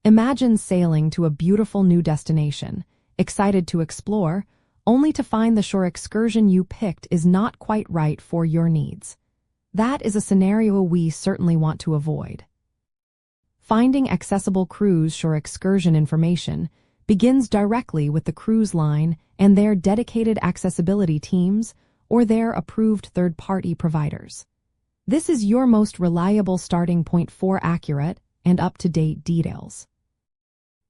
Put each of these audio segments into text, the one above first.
Imagine sailing to a beautiful new destination, excited to explore, only to find the shore excursion you picked is not quite right for your needs. That is a scenario we certainly want to avoid. Finding accessible cruise shore excursion information begins directly with the cruise line and their dedicated accessibility teams or their approved third-party providers. This is your most reliable starting point for accurate and up-to-date details.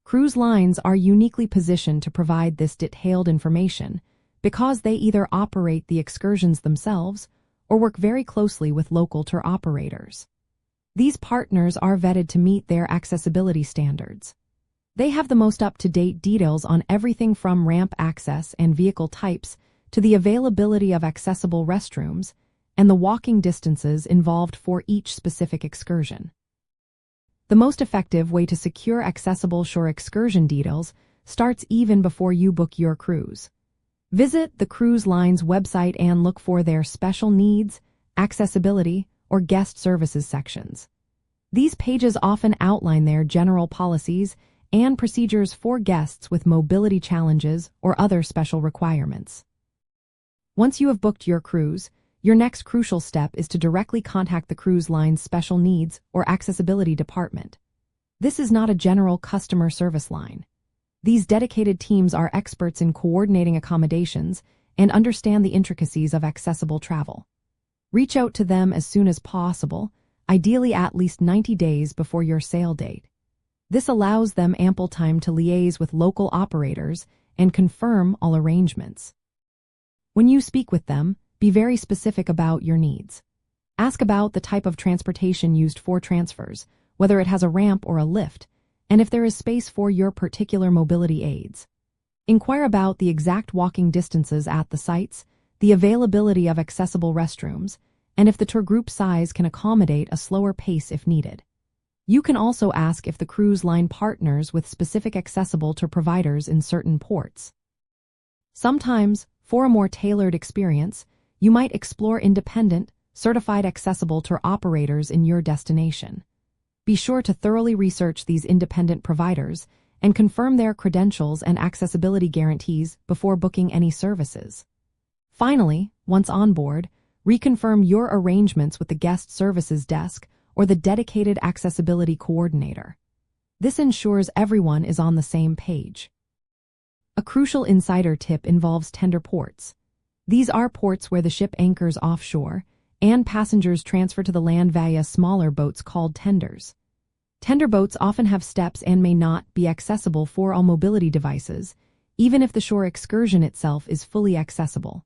Cruise lines are uniquely positioned to provide this detailed information because they either operate the excursions themselves or work very closely with local tour operators. These partners are vetted to meet their accessibility standards. They have the most up-to-date details on everything from ramp access and vehicle types to the availability of accessible restrooms and the walking distances involved for each specific excursion. The most effective way to secure accessible shore excursion details starts even before you book your cruise. Visit the cruise line's website and look for their special needs, accessibility, or guest services sections. These pages often outline their general policies and procedures for guests with mobility challenges or other special requirements. Once you have booked your cruise, your next crucial step is to directly contact the cruise line's special needs or accessibility department. This is not a general customer service line. These dedicated teams are experts in coordinating accommodations and understand the intricacies of accessible travel. Reach out to them as soon as possible, ideally at least 90 days before your sail date. This allows them ample time to liaise with local operators and confirm all arrangements. When you speak with them, be very specific about your needs. Ask about the type of transportation used for transfers, whether it has a ramp or a lift, and if there is space for your particular mobility aids. Inquire about the exact walking distances at the sites, the availability of accessible restrooms, and if the tour group size can accommodate a slower pace if needed. You can also ask if the cruise line partners with specific accessible tour providers in certain ports. Sometimes, for a more tailored experience, you might explore independent, certified accessible tour operators in your destination. Be sure to thoroughly research these independent providers and confirm their credentials and accessibility guarantees before booking any services. Finally, once on board, reconfirm your arrangements with the guest services desk or the dedicated accessibility coordinator. This ensures everyone is on the same page. A crucial insider tip involves tender ports. These are ports where the ship anchors offshore and passengers transfer to the land via smaller boats called tenders. Tender boats often have steps and may not be accessible for all mobility devices, even if the shore excursion itself is fully accessible.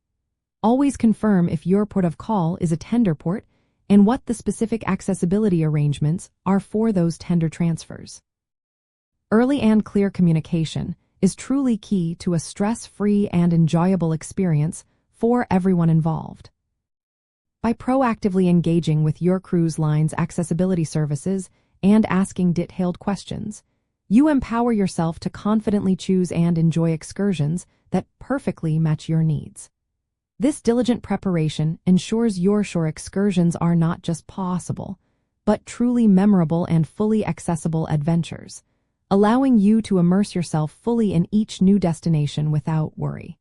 Always confirm if your port of call is a tender port and what the specific accessibility arrangements are for those tender transfers. Early and clear communication is truly key to a stress-free and enjoyable experience for everyone involved. By proactively engaging with your cruise line's accessibility services and asking detailed questions, you empower yourself to confidently choose and enjoy excursions that perfectly match your needs. This diligent preparation ensures your shore excursions are not just possible, but truly memorable and fully accessible adventures, allowing you to immerse yourself fully in each new destination without worry.